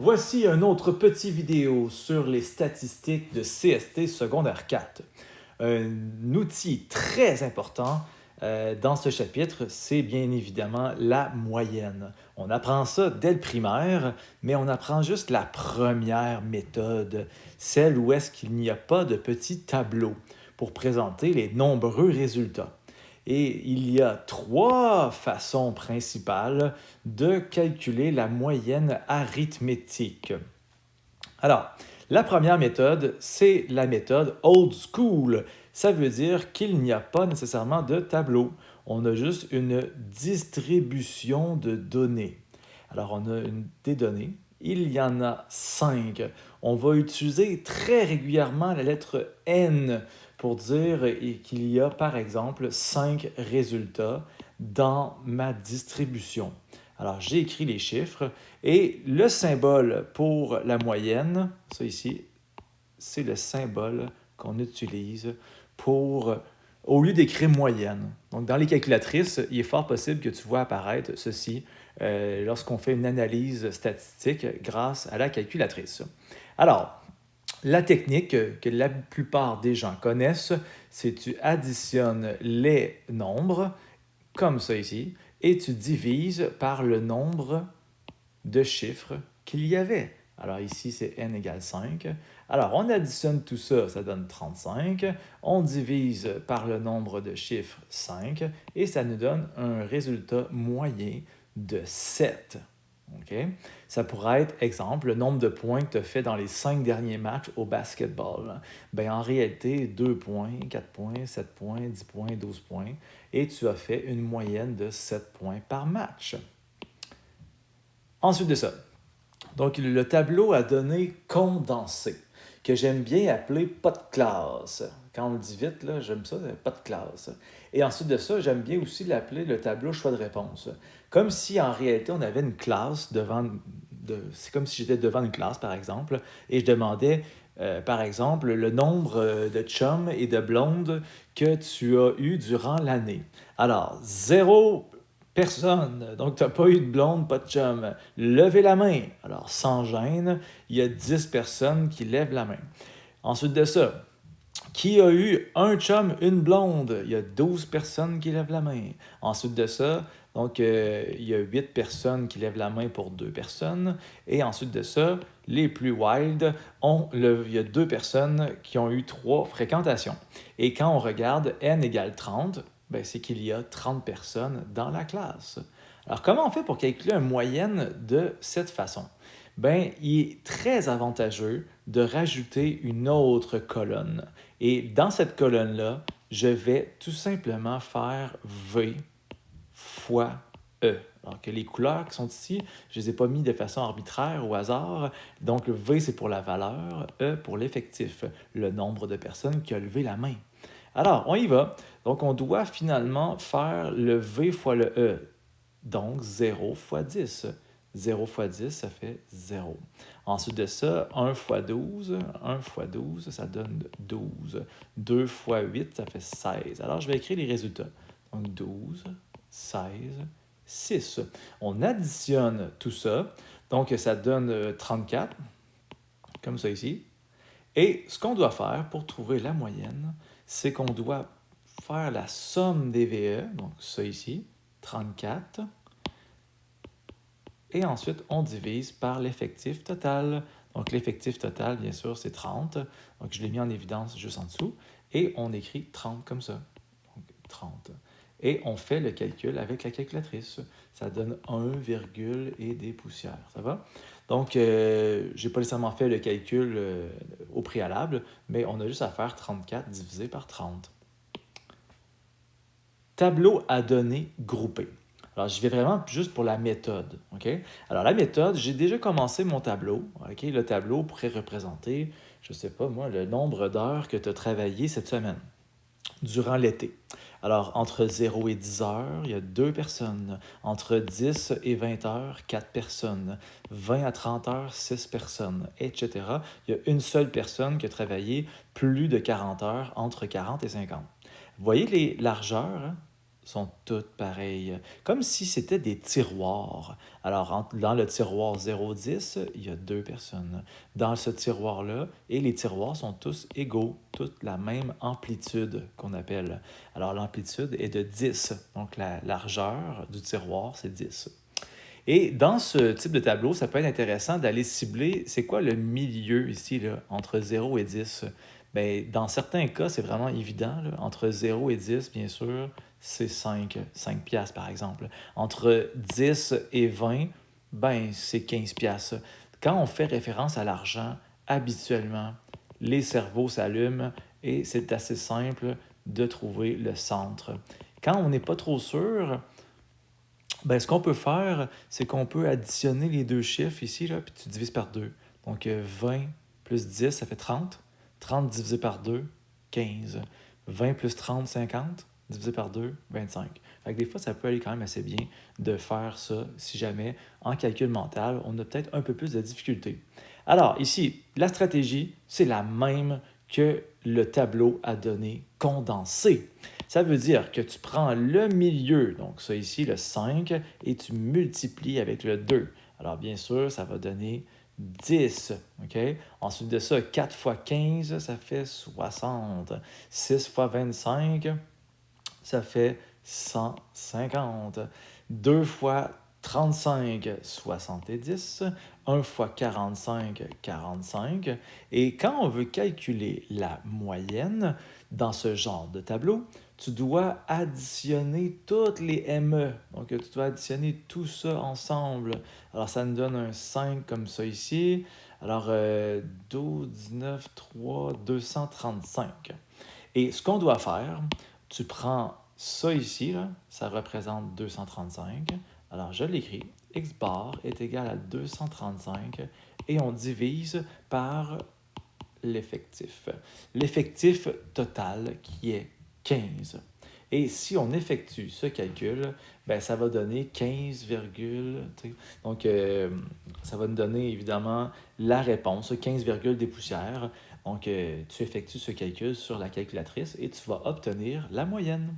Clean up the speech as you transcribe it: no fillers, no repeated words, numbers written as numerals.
Voici un autre petit vidéo sur les statistiques de CST secondaire 4. Un outil très important dans ce chapitre, c'est bien évidemment la moyenne. On apprend ça dès le primaire, mais on apprend juste la première méthode, celle où est-ce qu'il n'y a pas de petit tableau pour présenter les nombreux résultats. Et il y a trois façons principales de calculer la moyenne arithmétique. Alors, la première méthode, c'est la méthode old school. Ça veut dire qu'il n'y a pas nécessairement de tableau. On a juste une distribution de données. Alors, on a des données. Il y en a 5. On va utiliser très régulièrement la lettre N pour dire qu'il y a, par exemple, 5 résultats dans ma distribution. Alors, j'ai écrit les chiffres et le symbole pour la moyenne, ça ici, c'est le symbole qu'on utilise pour, au lieu d'écrire moyenne. Donc, dans les calculatrices, il est fort possible que tu vois apparaître ceci lorsqu'on fait une analyse statistique grâce à la calculatrice. Alors, la technique que la plupart des gens connaissent, c'est que tu additionnes les nombres, comme ça ici, et tu divises par le nombre de chiffres qu'il y avait. Alors ici, c'est n égale 5. Alors, on additionne tout ça, ça donne 35. On divise par le nombre de chiffres 5 et ça nous donne un résultat moyen de 7. Okay? Ça pourrait être, exemple, le nombre de points que tu as fait dans les 5 derniers matchs au basketball. Ben, en réalité, 2 points, 4 points, 7 points, 10 points, 12 points. Et tu as fait une moyenne de 7 points par match. Ensuite de ça, donc le tableau à données condensées, que j'aime bien appeler pas de classe. Quand on le dit vite, là, j'aime ça, pas de classe. Et ensuite de ça, j'aime bien aussi l'appeler le tableau choix de réponse. Comme si en réalité on avait une classe c'est comme si j'étais devant une classe par exemple, et je demandais par exemple le nombre de chums et de blondes que tu as eu durant l'année. Alors, 0 personne. Donc, tu n'as pas eu de blonde, pas de chum. Levez la main. Alors, sans gêne, il y a 10 personnes qui lèvent la main. Ensuite de ça, qui a eu un chum, une blonde? Il y a 12 personnes qui lèvent la main. Ensuite de ça, donc, il y a 8 personnes qui lèvent la main pour 2 personnes. Et ensuite de ça, les plus wild, il y a 2 personnes qui ont eu 3 fréquentations. Et quand on regarde n égale 30, ben, c'est qu'il y a 30 personnes dans la classe. Alors, comment on fait pour calculer une moyenne de cette façon? Ben, il est très avantageux de rajouter une autre colonne. Et dans cette colonne-là, je vais tout simplement faire V fois E. Alors que les couleurs qui sont ici, je ne les ai pas mis de façon arbitraire, au hasard. Donc, V, c'est pour la valeur, E pour l'effectif, le nombre de personnes qui ont levé la main. Alors, on y va. Donc, on doit finalement faire le V fois le E. Donc, 0 fois 10. 0 fois 10, ça fait 0. Ensuite de ça, 1 fois 12. 1 fois 12, ça donne 12. 2 fois 8, ça fait 16. Alors, je vais écrire les résultats. Donc, 12, 16, 6. On additionne tout ça. Donc, ça donne 34, comme ça ici. Et ce qu'on doit faire pour trouver la moyenne, c'est qu'on doit faire la somme des VE, donc ça ici, 34. Et ensuite, on divise par l'effectif total. Donc, l'effectif total, bien sûr, c'est 30. Donc, je l'ai mis en évidence juste en dessous. Et on écrit 30 comme ça. Donc, 30. Et on fait le calcul avec la calculatrice. Ça donne 1, et des poussières. Ça va? Donc, je n'ai pas nécessairement fait le calcul au préalable, mais on a juste à faire 34 divisé par 30. Tableau à données groupées. Alors, je vais vraiment juste pour la méthode. Okay? Alors, la méthode, j'ai déjà commencé mon tableau. Okay? Le tableau pourrait représenter, je ne sais pas moi, le nombre d'heures que tu as travaillé cette semaine, durant l'été. Alors, entre 0 et 10 heures, il y a 2 personnes. Entre 10 et 20 heures, 4 personnes. 20 à 30 heures, 6 personnes, etc. Il y a une seule personne qui a travaillé plus de 40 heures, entre 40 et 50. Vous voyez les largeurs? Hein? sont toutes pareilles, comme si c'était des tiroirs. Alors, dans le tiroir 0-10, il y a deux personnes. Dans ce tiroir-là, et les tiroirs sont tous égaux, toutes la même amplitude qu'on appelle. Alors, l'amplitude est de 10, donc la largeur du tiroir, c'est 10. Et dans ce type de tableau, ça peut être intéressant d'aller cibler, c'est quoi le milieu ici, là, entre 0 et 10? Bien, dans certains cas, c'est vraiment évident, là. Entre 0 et 10, bien sûr, c'est 5 piastres par exemple. Entre 10 et 20, ben, c'est 15 piastres. Quand on fait référence à l'argent, habituellement, les cerveaux s'allument et c'est assez simple de trouver le centre. Quand on n'est pas trop sûr, ben, ce qu'on peut faire, c'est qu'on peut additionner les deux chiffres ici, là, puis tu divises par 2. Donc, 20 plus 10, ça fait 30. 30 divisé par 2, 15. 20 plus 30, 50. Divisé par 2, 25. Fait que des fois, ça peut aller quand même assez bien de faire ça si jamais, en calcul mental, on a peut-être un peu plus de difficultés. Alors, ici, la stratégie, c'est la même que le tableau à données condensé. Ça veut dire que tu prends le milieu, donc ça ici, le 5, et tu multiplies avec le 2. Alors, bien sûr, ça va donner 10. OK? Ensuite de ça, 4 fois 15, ça fait 60. 6 fois 25, ça fait 150. 2 fois 35, 70. 1 fois 45, 45. Et quand on veut calculer la moyenne dans ce genre de tableau, tu dois additionner toutes les ME. Donc, tu dois additionner tout ça ensemble. Alors, ça nous donne un 5 comme ça ici. Alors, 12, 19, 3, 235. Et ce qu'on doit faire, tu prends ça ici, là, ça représente 235. Alors, je l'écris. X bar est égal à 235 et on divise par l'effectif. L'effectif total qui est 15. Et si on effectue ce calcul, ben, ça va donner 15, donc ça va nous donner évidemment la réponse, 15, des poussières. Donc tu effectues ce calcul sur la calculatrice et tu vas obtenir la moyenne.